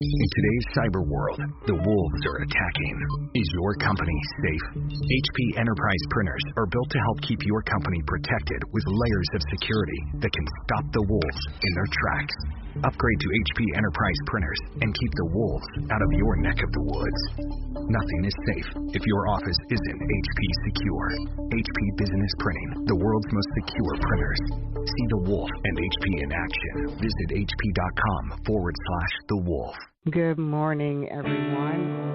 In today's cyber world, the wolves are attacking. Is your company safe? HP Enterprise printers are built to help keep your company protected with layers of security that can stop the wolves in their tracks. Upgrade to HP Enterprise printers and keep the wolves out of your neck of the woods. Nothing is safe if your office isn't HP secure. HP Business Printing, the world's most secure printers. See the wolf and HP in action. Visit hp.com/the wolf. Good morning, everyone.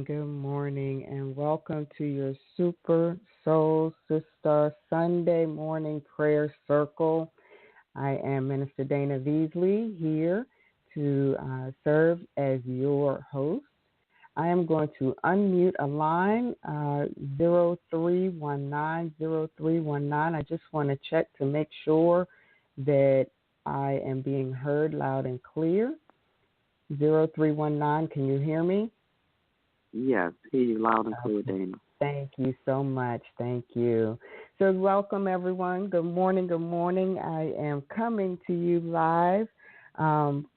Good morning, and welcome to your Super Soul Sister Sunday morning prayer circle. I am Minister Dana Beasley here to serve as your host. I am going to unmute a line, 0319-0319. I just want to check to make sure that I am being heard loud and clear. 0319, can you hear me? Yes, hear you loud and clear, Dana. Thank you so much. Thank you. So, welcome everyone. Good morning. Good morning. I am coming to you live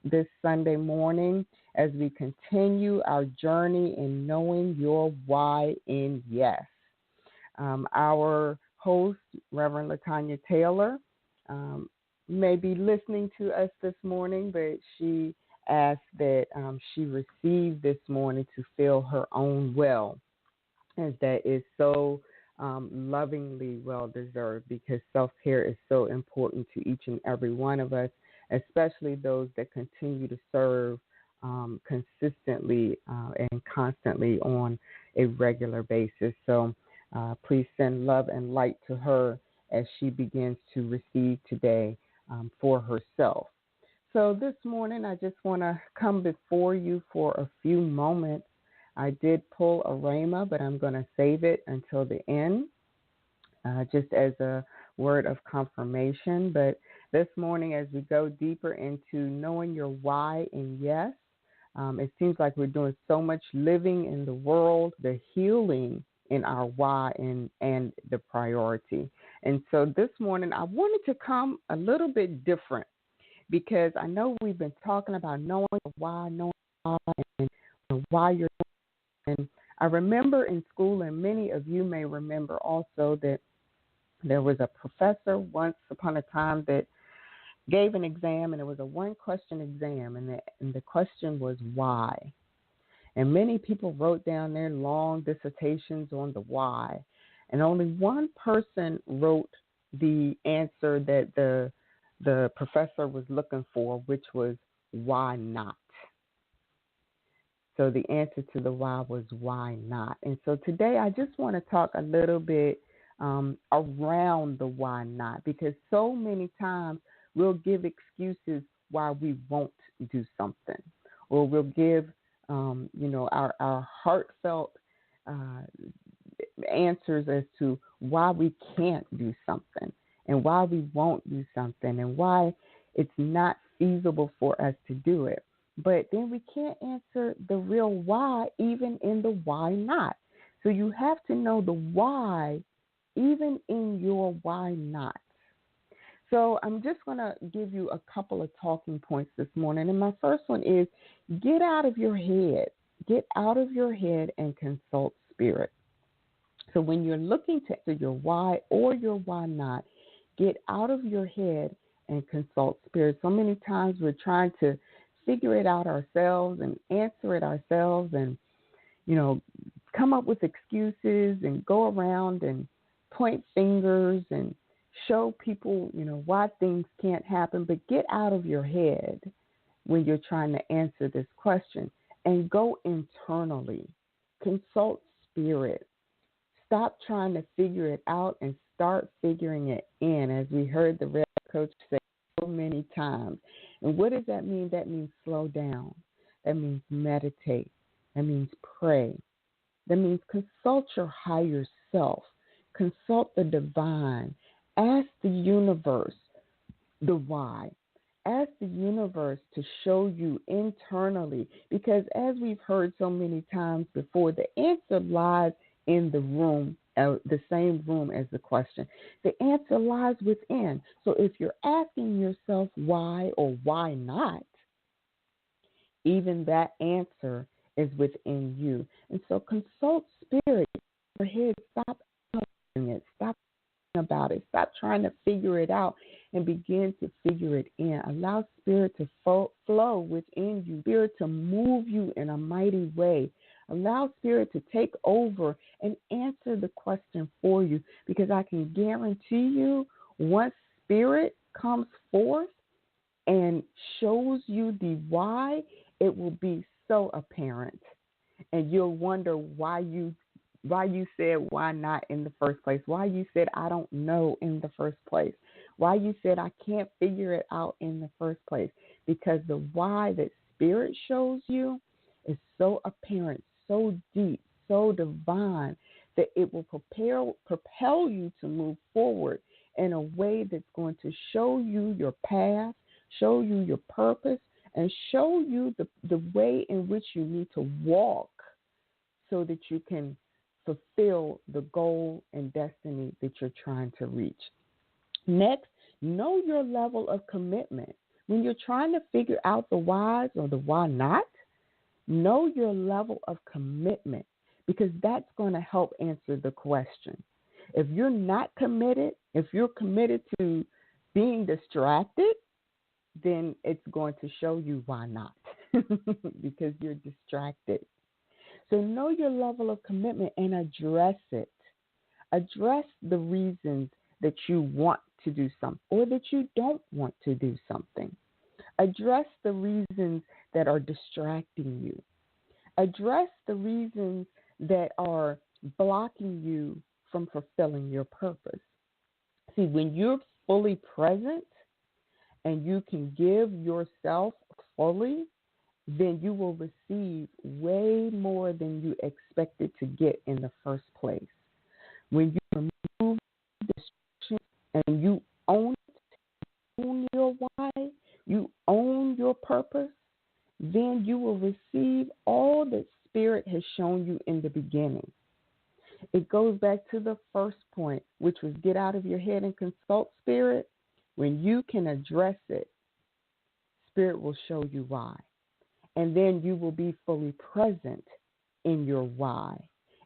this Sunday morning as we continue our journey in knowing your why in yes. Our host, Reverend Latanya Taylor, may be listening to us this morning, but she asked that she receive this morning to fill her own well, as that is so lovingly well deserved, because self-care is so important to each and every one of us, especially those that continue to serve consistently and constantly on a regular basis. So please send love and light to her as she begins to receive today for herself. So this morning, I just want to come before you for a few moments. I did pull a Rhema, but I'm going to save it until the end, just as a word of confirmation. But this morning, as we go deeper into knowing your why and yes, it seems like we're doing so much living in the world, the healing in our why and the priority. And so this morning, I wanted to come a little bit different, because I know we've been talking about knowing why, and why you're. And I remember in school, and many of you may remember also, that there was a professor once upon a time that gave an exam, and it was a one-question exam, and the question was why. And many people wrote down their long dissertations on the why, and only one person wrote the answer that the professor was looking for, which was why not. So the answer to the why was why not. And so today I just want to talk a little bit around the why not, because so many times we'll give excuses why we won't do something, or we'll give, our heartfelt answers as to why we can't do something and why we won't do something and why it's not feasible for us to do it. But then we can't answer the real why, even in the why not. So you have to know the why, even in your why not. So I'm just going to give you a couple of talking points this morning. And my first one is, get out of your head. Get out of your head and consult spirit. So when you're looking to answer your why or your why not, get out of your head and consult spirit. So many times we're trying to figure it out ourselves and answer it ourselves, and, come up with excuses and go around and point fingers and show people, why things can't happen. But get out of your head when you're trying to answer this question and go internally. Consult spirit. Stop trying to figure it out and start figuring it in, as we heard the Red Coach say so many times. And what does that mean? That means slow down. That means meditate. That means pray. That means consult your higher self. Consult the divine. Ask the universe the why. Ask the universe to show you internally, because as we've heard so many times before, the answer lies in the room, the same room as the question. The answer lies within. So if you're asking yourself why or why not, even that answer is within you. And so consult spirit. Your head, stop answering it. Stop about it. Stop trying to figure it out and begin to figure it in. Allow spirit to flow within you, spirit to move you in a mighty way. Allow spirit to take over and answer the question for you, because I can guarantee you, once spirit comes forth and shows you the why, it will be so apparent. And you'll wonder why you said why not in the first place, why you said I don't know in the first place, why you said I can't figure it out in the first place, because the why that spirit shows you is so apparent, so deep, so divine, that it will propel you to move forward in a way that's going to show you your path, show you your purpose, and show you the way in which you need to walk so that you can fulfill the goal and destiny that you're trying to reach. Next, know your level of commitment. When you're trying to figure out the whys or the why not, know your level of commitment because that's going to help answer the question. If you're not committed, if you're committed to being distracted, then it's going to show you why not because you're distracted. So know your level of commitment and address it. Address the reasons that you want to do something or that you don't want to do something. Address the reasons that are distracting you. Address the reasons that are blocking you from fulfilling your purpose. See, when you're fully present and you can give yourself fully, then you will receive way more than you expected to get in the first place. When you remove distractions and you own your why, you own your purpose, then you will receive all that Spirit has shown you in the beginning. It goes back to the first point, which was get out of your head and consult Spirit. When you can address it, Spirit will show you why. And then you will be fully present in your why.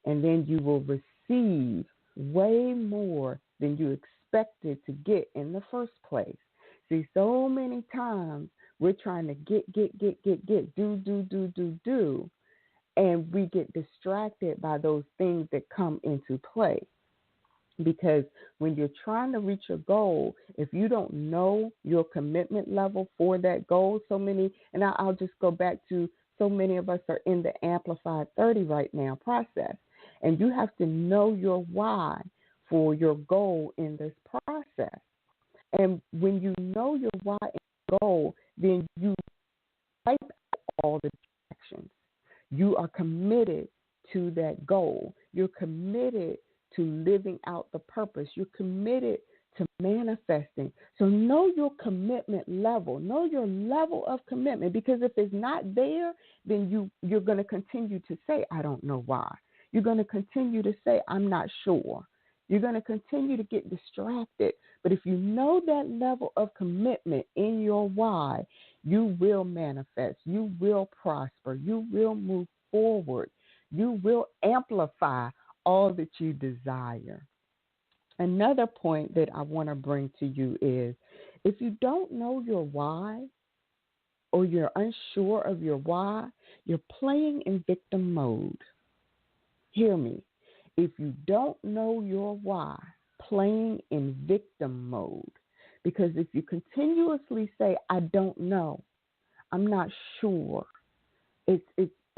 And then you will receive way more than you expected to get in the first place. See, so many times we're trying to get, do, and we get distracted by those things that come into play. Because when you're trying to reach a goal, if you don't know your commitment level for that goal, and I'll just go back to so many of us are in the Amplified 30 right now process, and you have to know your why for your goal in this process. And when you know your why and goal, then you wipe out all the distractions. You are committed to that goal. You're committed to living out the purpose. You're committed to manifesting. So know your commitment level. Know your level of commitment, because if it's not there, then you're going to continue to say, I don't know why. You're going to continue to say, I'm not sure. You're going to continue to get distracted. But if you know that level of commitment in your why, you will manifest. You will prosper. You will move forward. You will amplify all that you desire. Another point that I want to bring to you is if you don't know your why or you're unsure of your why, you're playing in victim mode. Hear me. If you don't know your why, playing in victim mode. Because if you continuously say, I don't know, I'm not sure, it's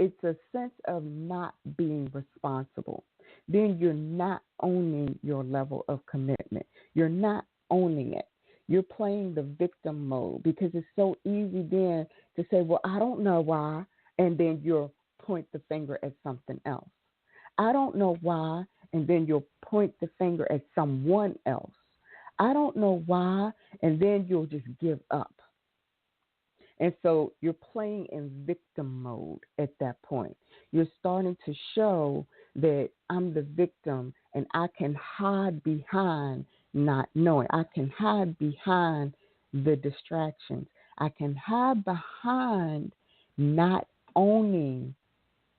a sense of not being responsible. Then you're not owning your level of commitment. You're not owning it. You're playing the victim mode, because it's so easy then to say, well, I don't know why, and then you'll point the finger at something else. I don't know why, and then you'll point the finger at someone else. I don't know why, and then you'll just give up. And so you're playing in victim mode at that point. You're starting to show that I'm the victim and I can hide behind not knowing. I can hide behind the distractions. I can hide behind not owning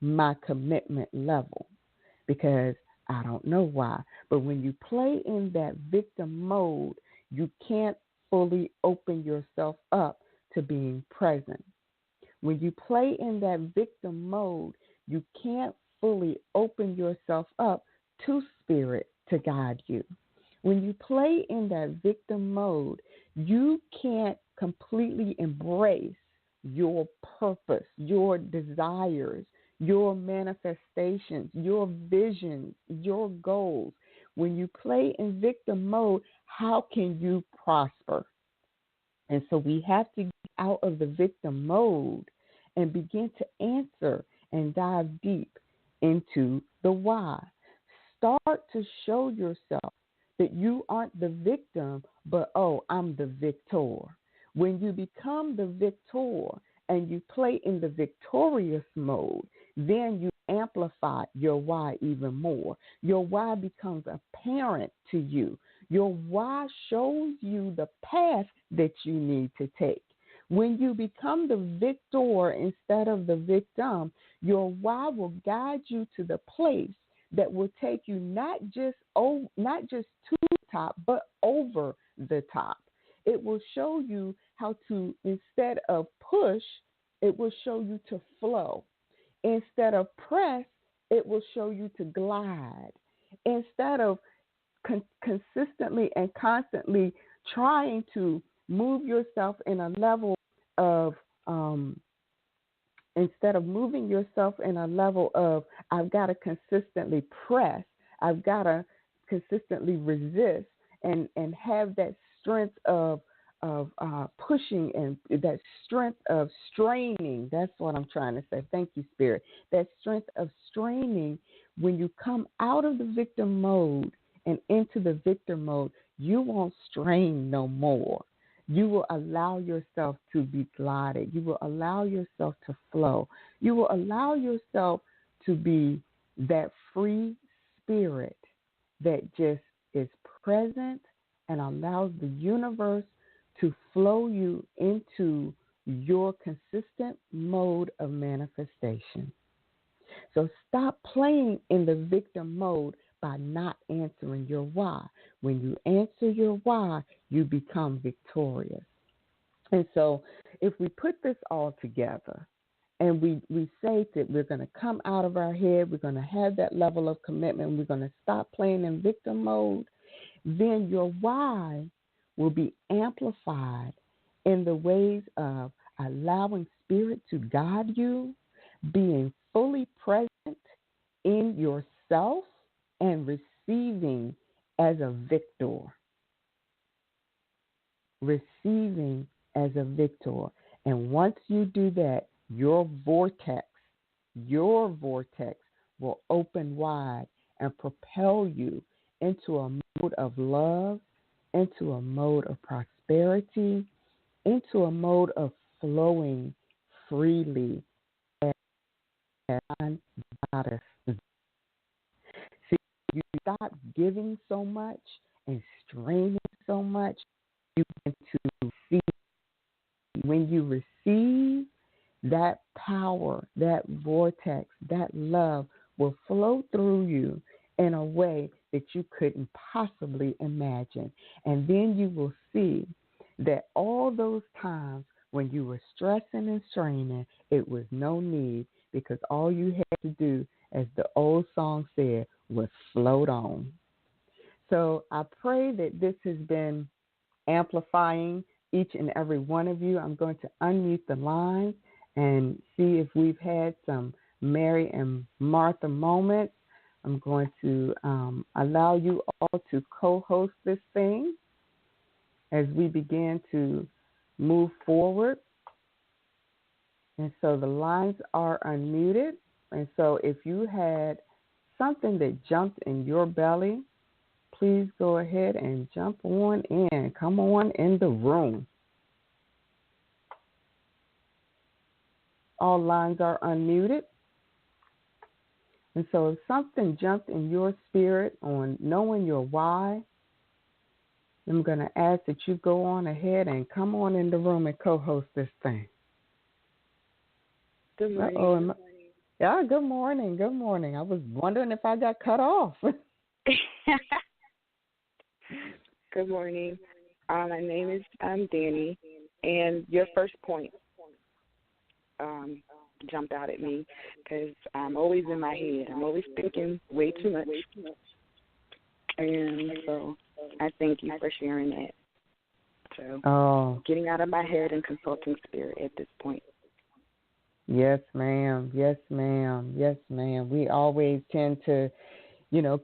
my commitment level because I don't know why. But when you play in that victim mode, you can't fully open yourself up to being present. When you play in that victim mode, you can't fully open yourself up to Spirit to guide you. When you play in that victim mode, you can't completely embrace your purpose, your desires, your manifestations, your visions, your goals. When you play in victim mode, how can you prosper? And so we have to get out of the victim mode and begin to answer and dive deep into the why. Start to show yourself that you aren't the victim, but, I'm the victor. When you become the victor and you play in the victorious mode, then you amplify your why even more. Your why becomes apparent to you. Your why shows you the path that you need to take. When you become the victor instead of the victim, your why will guide you to the place that will take you not just to the top, but over the top. It will show you how to, instead of push, it will show you to flow. Instead of press, it will show you to glide. Instead of consistently and constantly trying to move yourself in a level of instead of moving yourself in a level of I've got to consistently press, I've got to consistently resist and have that strength of pushing and that strength of straining. That's what I'm trying to say. Thank you, Spirit. That strength of straining. When you come out of the victim mode and into the victor mode, you won't strain no more. You will allow yourself to be glided. You will allow yourself to flow. You will allow yourself to be that free spirit that just is present and allows the universe to flow you into your consistent mode of manifestation. So stop playing in the victim mode by not answering your why. When you answer your why, you become victorious. And so if we put this all together and we say that we're going to come out of our head, we're going to have that level of commitment, we're going to stop playing in victim mode, then your why will be amplified in the ways of allowing spirit to guide you, being fully present in yourself, and receiving as a victor. Receiving as a victor. And once you do that, your vortex will open wide and propel you into a mode of love, into a mode of prosperity, into a mode of flowing freely as goddess. See, you stop giving so much and straining so much, you begin to see. When you receive, that power, that vortex, that love will flow through you in a way that you couldn't possibly imagine. And then you will see that all those times when you were stressing and straining, it was no need, because all you had to do, as the old song said, was float on. So I pray that this has been amplifying each and every one of you. I'm going to unmute the line and see if we've had some Mary and Martha moments. I'm going to allow you all to co-host this thing as we begin to move forward. And so the lines are unmuted. And so if you had something that jumped in your belly, please go ahead and jump on in. Come on in the room. All lines are unmuted. And so if something jumped in your spirit on knowing your why, I'm going to ask that you go on ahead and come on in the room and co-host this thing. Good morning. Yeah, good morning. Good morning. I was wondering if I got cut off. Good morning. My name is Danny, and your first point jumped out at me because I'm always in my head. I'm always thinking way too much. And so I thank you for sharing that. So getting out of my head and consulting spirit at this point. Yes, ma'am. Yes, ma'am. Yes, ma'am. We always tend to,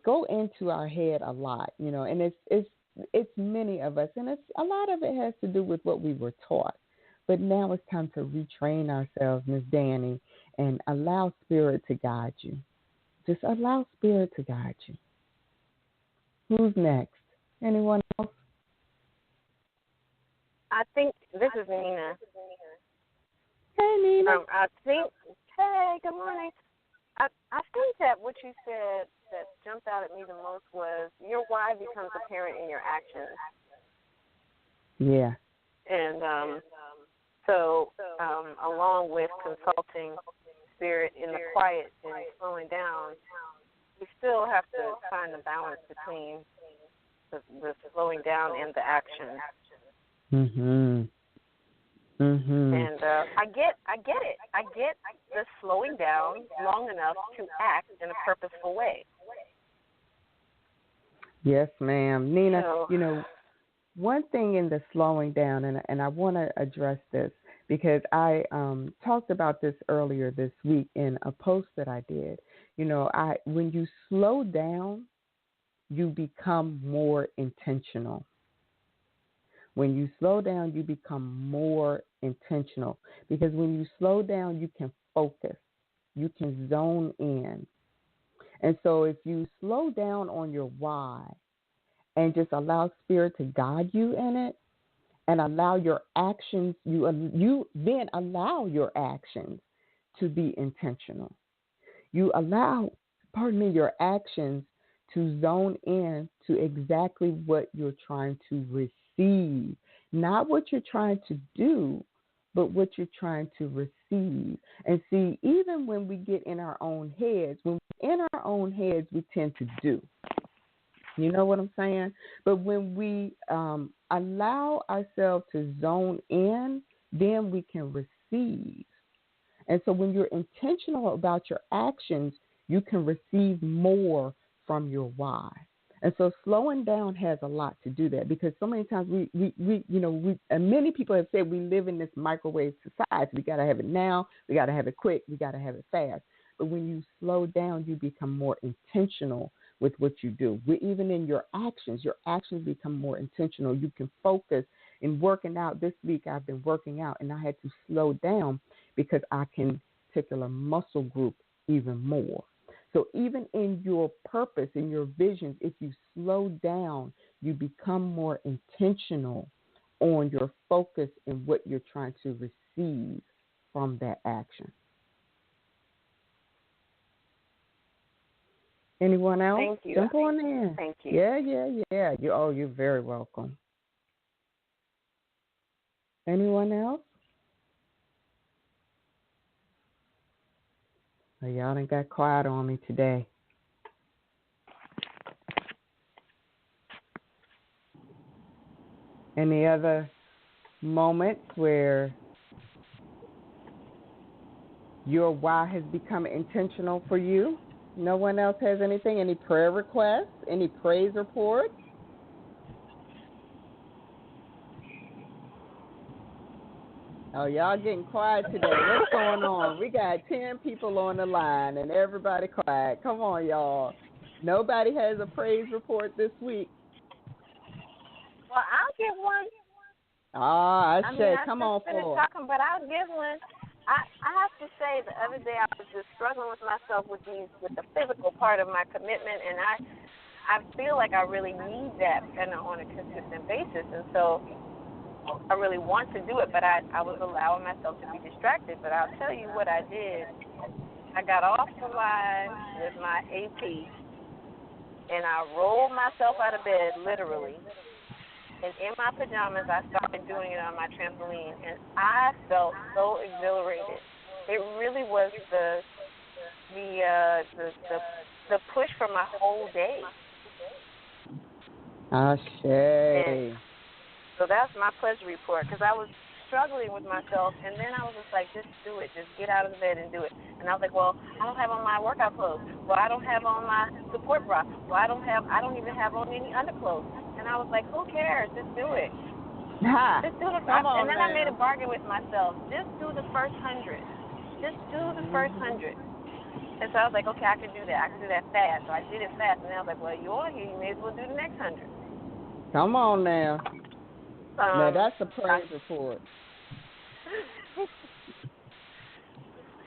go into our head a lot, and it's many of us, and it's a lot of it has to do with what we were taught. But now it's time to retrain ourselves, Miss Danny, and allow spirit to guide you. Just allow spirit to guide you. Who's next? Anyone else? I think this is Nina. Hey, Nina. Hey, good morning. I think that what you said that jumped out at me the most was your why becomes apparent in your actions. Yeah. And so along with consulting spirit in the quiet and slowing down, you still have to find the balance between the slowing down and the action. Mhm. Mhm. And I get it. I get the slowing down long enough to act in a purposeful way. Yes, ma'am. Nina, So, one thing in the slowing down, and I want to address this because I talked about this earlier this week in a post that I did. When you slow down, you become more intentional. When you slow down, you become more intentional because when you slow down, you can focus, you can zone in. And so if you slow down on your why and just allow spirit to guide you in it and allow your actions, you then allow your actions to be intentional. You allow, your actions to zone in to exactly what you're trying to receive. Not what you're trying to do, but what you're trying to receive. And see, even when we get in our own heads, we tend to do. You know what I'm saying? But when we allow ourselves to zone in, then we can receive. And so when you're intentional about your actions, you can receive more from your why. And so slowing down has a lot to do that because so many times and many people have said we live in this microwave society. We got to have it now. We got to have it quick. We got to have it fast. But when you slow down, you become more intentional with what you do. Even in your actions become more intentional. You can focus. In working out this week, I've been working out and I had to slow down because I can particular muscle group even more. So even in your purpose, in your visions, if you slow down, you become more intentional on your focus and what you're trying to receive from that action. Anyone else? Thank you. Jump on in. Thank you. Yeah. You're very welcome. Anyone else? Oh, y'all done got quiet on me today. Any other moments where your why has become intentional for you? No one else has anything? Any prayer requests? Any praise reports? Oh, y'all getting quiet today. What's going on? We got 10 people on the line and everybody quiet. Come on, y'all. Nobody has a praise report this week. Well, I'll give one. I said, come on, forward. Talking, but I'll give one. I have to say, the other day I was just struggling with myself with the physical part of my commitment, and I feel like I really need that on a consistent basis, and so I really want to do it, but I was allowing myself to be distracted. But I'll tell you what I did. I got off the line with my AP, and I rolled myself out of bed, literally. And in my pajamas, I started doing it on my trampoline, and I felt so exhilarated. It really was the push for my whole day. Ashe. So that's my pleasure report, because I was struggling with myself, and then I was just like, just do it. Just get out of the bed and do it. And I was like, well, I don't have on my workout clothes. Well, I don't have on my support bra. Well, I don't even have on any underclothes. And I was like, who cares? Just do it. Just do the first. And then I made a bargain with myself. Just do the first 100. Just do the first 100. And so I was like, okay, I can do that. I can do that fast. So I did it fast. And then I was like, well, you're on here. You may as well do the next 100. Come on now. Now that's a praise report.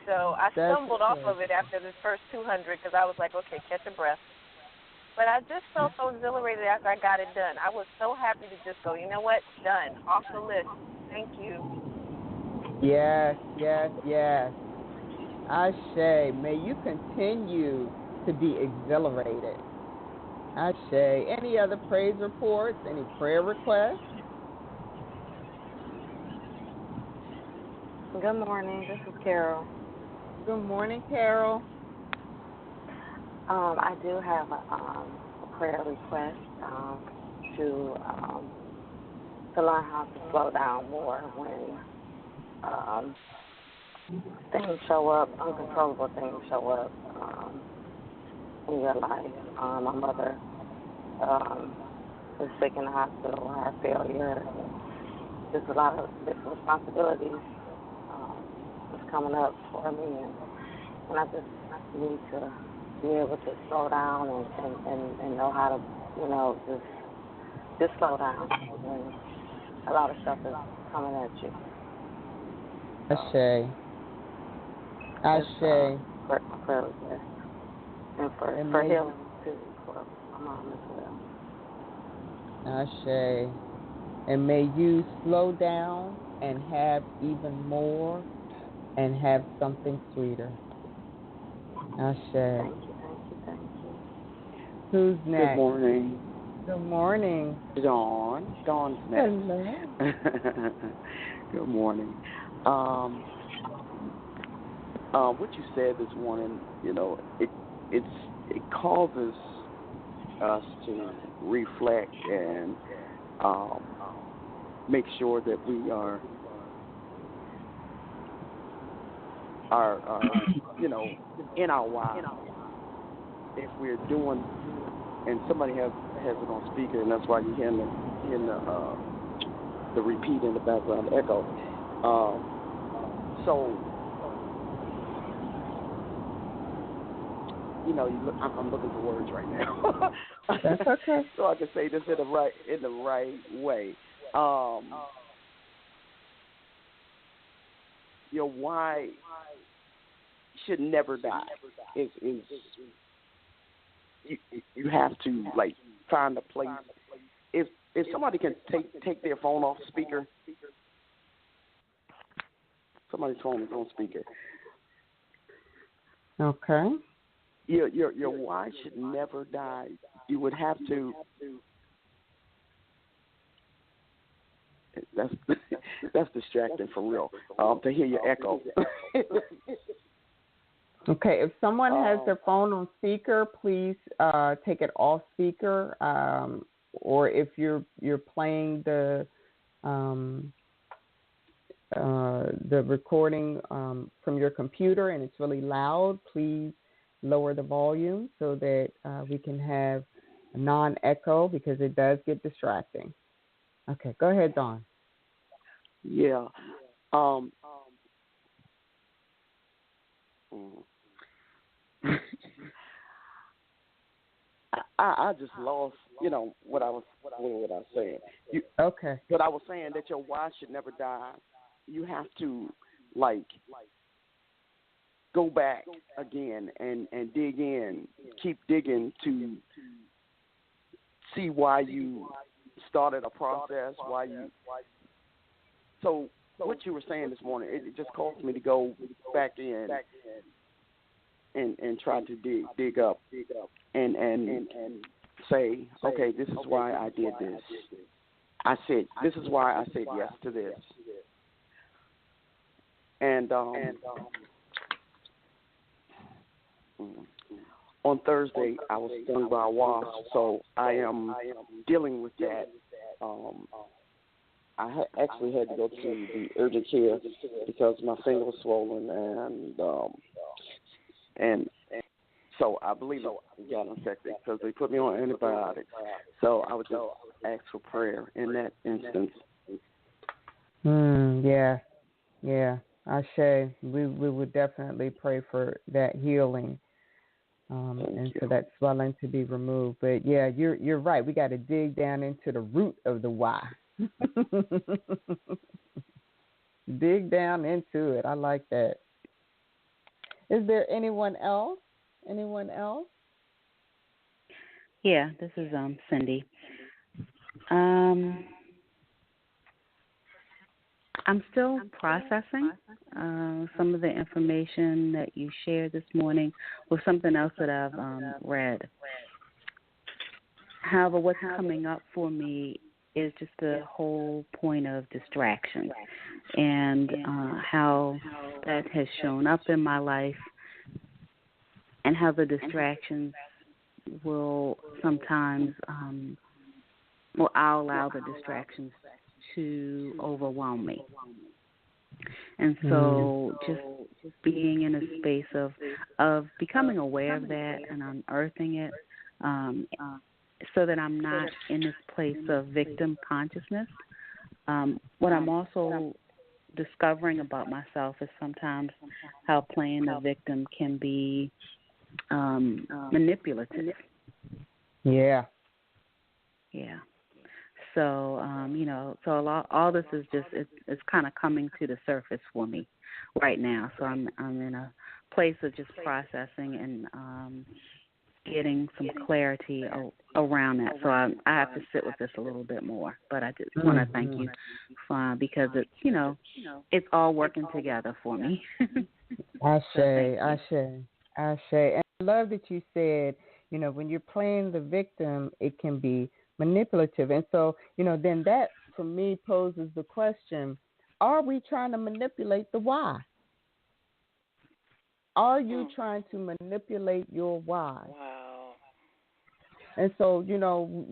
So I stumbled off of it after the first 200 because I was like, okay, catch a breath. But I just felt so exhilarated after I got it done. I was so happy to just go, you know what, done, off the list. Thank you. Yes. Ashe. May you continue to be exhilarated. Ashe. Any other praise reports? Any prayer requests? Good morning. This is Carol. Good morning, Carol. I do have a prayer request to learn how to slow down more when things show up, uncontrollable things show up in your life. My mother is sick in the hospital, heart failure, just a lot of different responsibilities is coming up for me, and I just need to be able to slow down and know how to, just slow down when a lot of stuff is coming at you. Ashe. Ashe. For prayer request. And for healing, too, for my mom as well. Ashe. And may you slow down and have even more and have something sweeter. Ashe. Thank you. Who's next? Good morning. Good morning. Dawn. Dawn's next. Hello. Good morning. What you said this morning, it causes us to reflect and make sure that we are in our why. If we're doing, and somebody has it on speaker, and that's why you're hearing the repeat in the background echo. I'm looking for words right now. That's okay. So I can say this in the right way. Your why should never die. You have to find a place. If somebody can take their phone off speaker, somebody's phone is on speaker. Okay. Your why should never die. You would have to. That's distracting for real. To hear your echo. Okay, if someone has their phone on speaker, please take it off speaker. Or if you're playing the recording from your computer and it's really loud, please lower the volume so that we can have a non-echo, because it does get distracting. Okay, go ahead, Dawn. Yeah. I just lost, what I was saying. Okay. But I was saying that your why should never die. You have to go back again and dig in, keep digging to see why you started a process, So what you were saying this morning, it just caused me to go back in and try to dig up and say, okay, this is why I did this. This is why I said yes to this. And on Thursday, I was stung by a wasp, so I am dealing with that. I actually had to go to the urgent care because my finger was swollen, and so I believe it got infected because they put me on antibiotics. So I would just ask for prayer in that instance. Yeah. Ashe, we would definitely pray for that healing and for that swelling to be removed. But yeah, you're right. We got to dig down into the root of the why. Dig down into it. I like that. Is there anyone else? Yeah, this is Cindy. I'm still processing some of the information that you shared this morning with something else that I've read. However, what's coming up for me is just the whole point of distraction and how that has shown up in my life and how the distractions will sometimes, I'll allow the distractions to overwhelm me. And so just being in a space of becoming aware of that and unearthing it so that I'm not in this place of victim consciousness. What I'm also discovering about myself is sometimes how playing the victim can be manipulative. Yeah. Yeah. So, so all this is just, it's kind of coming to the surface for me right now. So I'm in a place of just processing and getting some clarity around that. So I have to sit with this a little bit more. But I just want to thank you because it's, it's all working together for me. Ashe. And I love that you said, when you're playing the victim, it can be manipulative. And so, then that for me poses the question, are we trying to manipulate the why? Are you trying to manipulate your why? Wow. And so,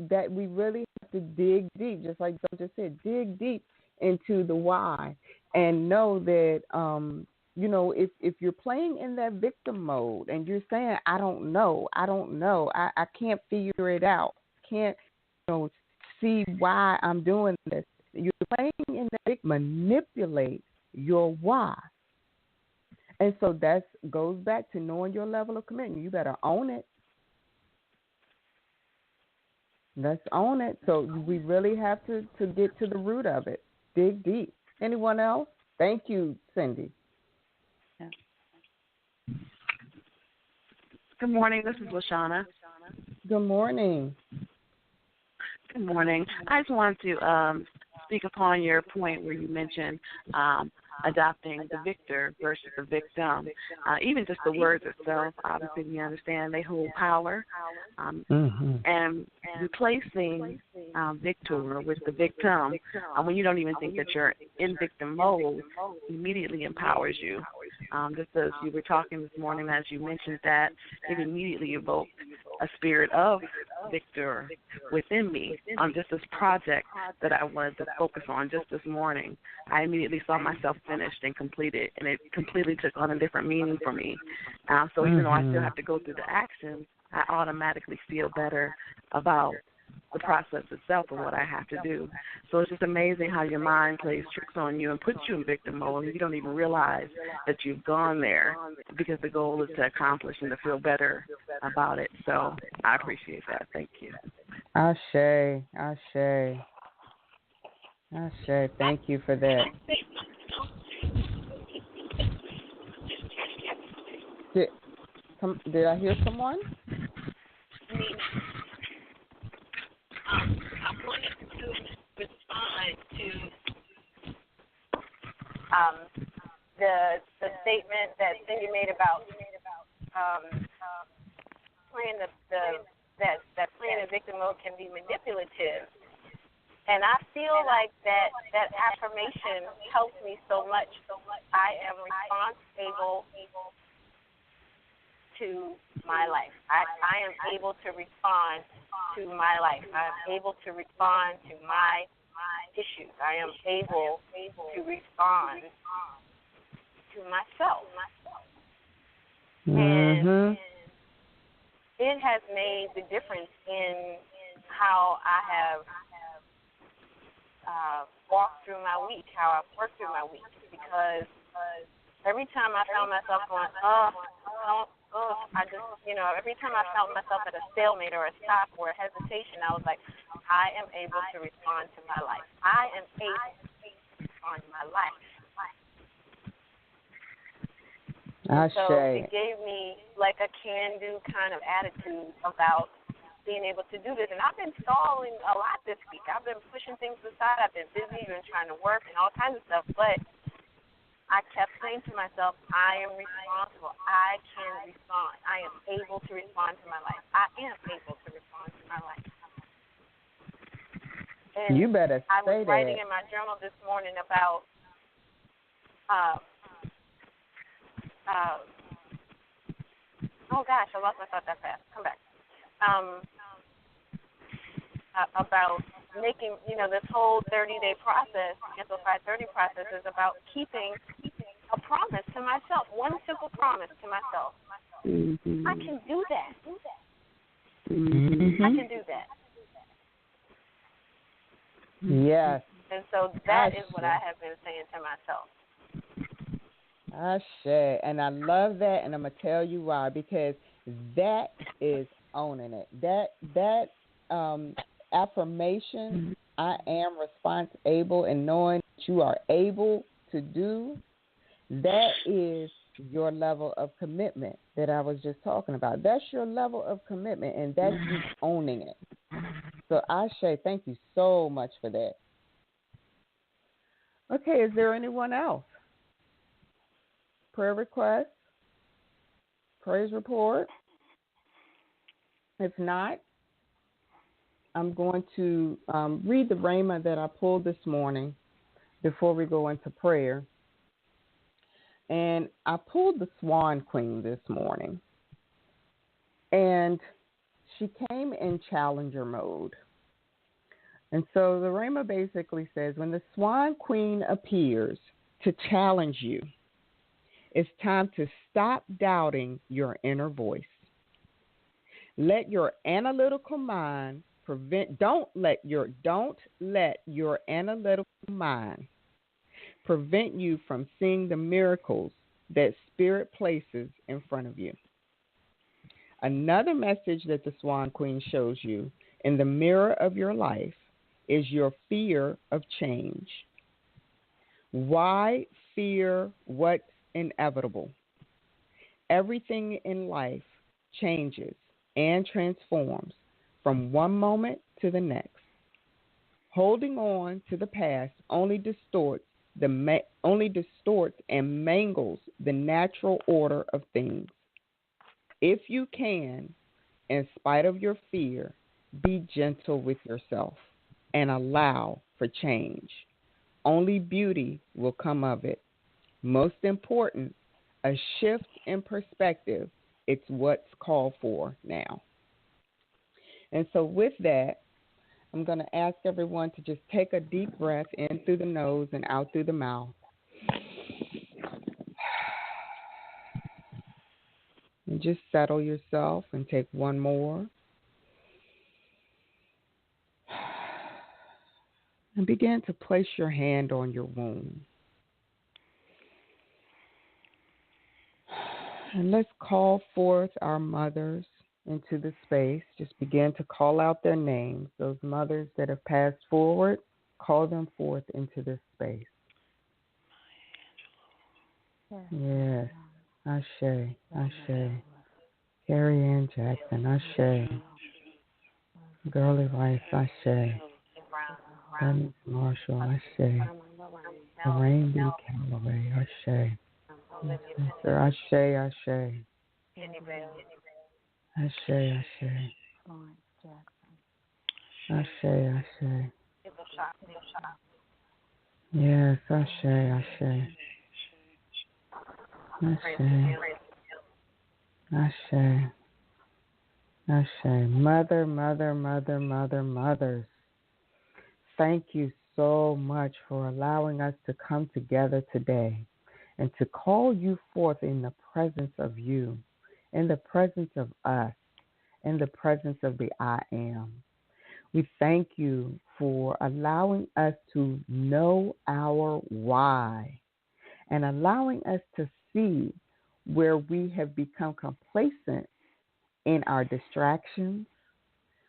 that we really have to dig deep, just like Joe just said, dig deep into the why and know that, if you're playing in that victim mode and you're saying, I don't know, I can't figure it out, can't see why I'm doing this. You're playing in that manipulate your why. And so that goes back to knowing your level of commitment. You better own it. Let's own it. So we really have to get to the root of it. Dig deep. Anyone else? Thank you, Cindy. Yeah. Good morning. This is LaShawna. Good morning. Good morning. I just wanted to speak upon your point where you mentioned adopting the victor versus the victim. Even just the words itself, obviously we understand they hold power. And replacing victor with the victim, when you don't even think that you're in victim mode, immediately empowers you. Just as you were talking this morning, as you mentioned that, it immediately evoked a spirit of victor within me on just this project that I wanted to focus on just this morning. I immediately saw myself finished and completed, and it completely took on a different meaning for me. So even though I still have to go through the action, I automatically feel better about the process itself and what I have to do. So it's just amazing how your mind plays tricks on you and puts you in victim mode, and you don't even realize that you've gone there because the goal is to accomplish and to feel better about it. So I appreciate that. Thank you. Ashe. Thank you for that. Did I hear someone? I wanted to respond to the statement that Cindy made about playing that playing in victim mode can be manipulative. And I feel like that affirmation helps me so much. I am responsible to my life. I am able to respond to my life. I am able to respond to my issues. I am able to respond to myself. And it has made the difference in how I have walked through my week, how I've worked through my week, because every time I found myself going, every time I felt myself at a stalemate or a stop or a hesitation, I was like, I am able to respond to my life. I am able to respond to my life. So it gave me like a can-do kind of attitude about being able to do this. And I've been stalling a lot this week. I've been pushing things aside. I've been busy and trying to work and all kinds of stuff. But I kept saying to myself, I am responsible. I can respond. I am able to respond to my life. I am able to respond to my life. And you better say I was writing that. in my journal this morning about oh gosh, I lost my thought that fast. Come back. About making, this whole 30-day process, Amplified 30 process, is about keeping a promise to myself, one simple promise to myself. Mm-hmm. I can do that. Mm-hmm. I can do that. Yes. And so that is what I have been saying to myself. Ashe. And I love that, and I'm going to tell you why, because that is owning it. That affirmation, I am responsible, and knowing that you are able to do, that is your level of commitment that I was just talking about. That's your level of commitment, and that's you owning it. So, Ashe, thank you so much for that. Okay, is there anyone else? Prayer request? Praise report? If not, I'm going to read the Rhema that I pulled this morning before we go into prayer. And I pulled the Swan Queen this morning. And she came in challenger mode. And so the Rhema basically says, when the Swan Queen appears to challenge you, it's time to stop doubting your inner voice. Let your analytical mind don't let your analytical mind prevent you from seeing the miracles that Spirit places in front of you. Another message that the Swan Queen shows you in the mirror of your life is your fear of change. Why fear what's inevitable? Everything in life changes and transforms from one moment to the next. Holding on to the past only distorts and mangles the natural order of things. If you can, in spite of your fear, be gentle with yourself and allow for change. Only beauty will come of it. Most important, a shift in perspective. It's what's called for now. And so with that, I'm going to ask everyone to just take a deep breath in through the nose and out through the mouth. And just settle yourself and take one more. And begin to place your hand on your wound. And let's call forth our mothers into the space. Just begin to call out their names. Those mothers that have passed forward, call them forth into this space. Yes. Ashe, Ashe. Carrie Ann Jackson, Ashe. Girly Rice, Ashe. Dennis Marshall, Ashe. Lorraine B. Calloway, Ashe. Sister Ashe, Ashe. Ashe, Ashe. Ashe, Ashe. Yes, Ashe, Ashe. Ashe. Ashe. Ashe. Mother, mother, mother, mother, mothers. Thank you so much for allowing us to come together today and to call you forth in the presence of you, in the presence of us, in the presence of the I Am. We thank you for allowing us to know our why and allowing us to see where we have become complacent in our distractions,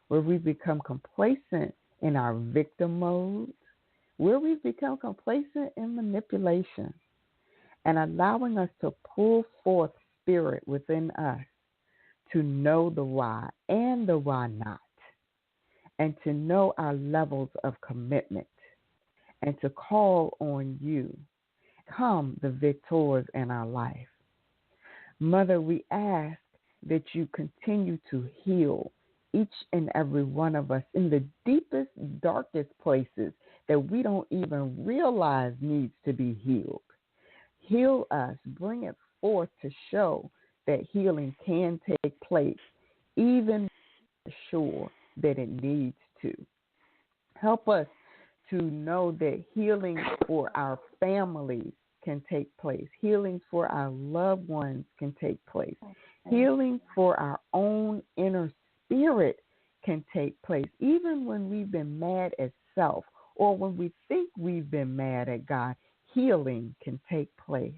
where we've become complacent in our victim mode, where we've become complacent in manipulation, and allowing us to pull forth spirit within us to know the why and the why not. and to know our levels of commitment and to call on you. Come the victors in our life. Mother, we ask that you continue to heal each and every one of us in the deepest, darkest places that we don't even realize needs to be healed. Heal us, bring it forth to show that healing can take place, even sure that it needs to. Help us to know that healing for our families can take place. Healing for our loved ones can take place. Healing for our own inner spirit can take place. Even when we've been mad at self or when we think we've been mad at God, healing can take place.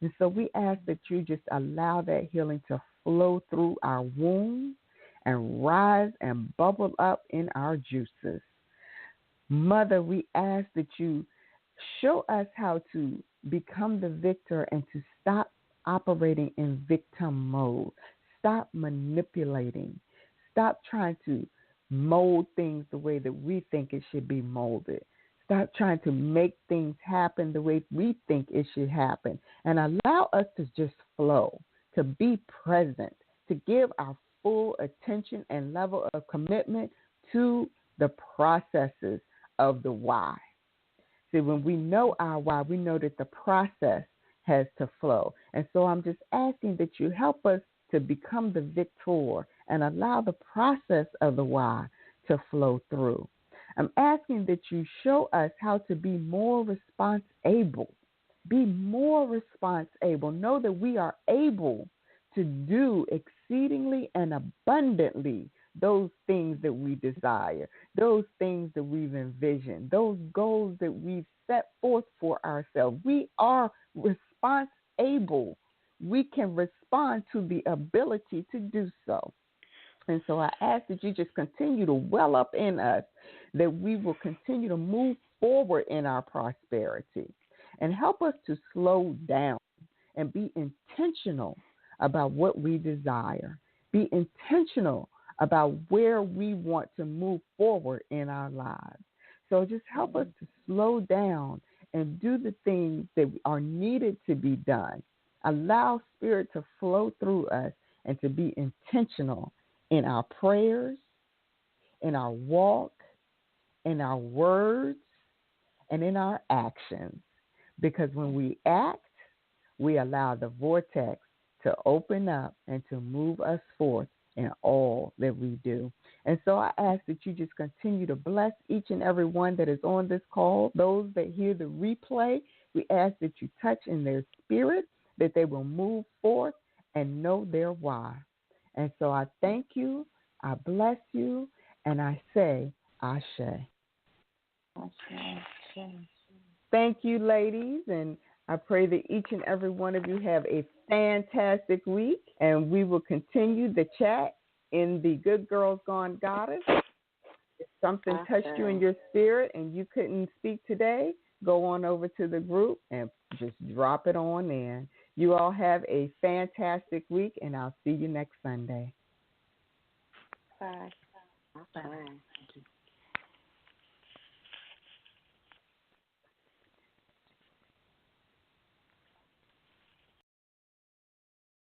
And so we ask that you just allow that healing to flow through our wounds and rise and bubble up in our juices. Mother, we ask that you show us how to become the victor and to stop operating in victim mode. Stop manipulating. Stop trying to mold things the way that we think it should be molded. Stop trying to make things happen the way we think it should happen. And allow us to just flow, to be present, to give our full attention and level of commitment to the processes of the why. See, when we know our why, we know that the process has to flow. And so I'm just asking that you help us to become the victor and allow the process of the why to flow through. I'm asking that you show us how to be more responsible. Be more responsible. Know that we are able to do exceedingly and abundantly those things that we desire, those things that we've envisioned, those goals that we've set forth for ourselves. We are responsible. We can respond to the ability to do so. And so I ask that you just continue to well up in us, that we will continue to move forward in our prosperity, and help us to slow down and be intentional about what we desire. Be intentional about where we want to move forward in our lives. So just help us to slow down and do the things that are needed to be done. Allow Spirit to flow through us and to be intentional in our prayers, in our walk, in our words, and in our actions. Because when we act, we allow the vortex to open up and to move us forth in all that we do. And so I ask that you just continue to bless each and every one that is on this call. Those that hear the replay, we ask that you touch in their spirit, that they will move forth and know their why. And so I thank you, I bless you, and I say, Ashe. Okay. Thank you, ladies, and I pray that each and every one of you have a fantastic week, and we will continue the chat in the Good Girls Gone Goddess. If something touched you in your spirit and you couldn't speak today, go on over to the group and just drop it on in. You all have a fantastic week, and I'll see you next Sunday. Bye. Bye.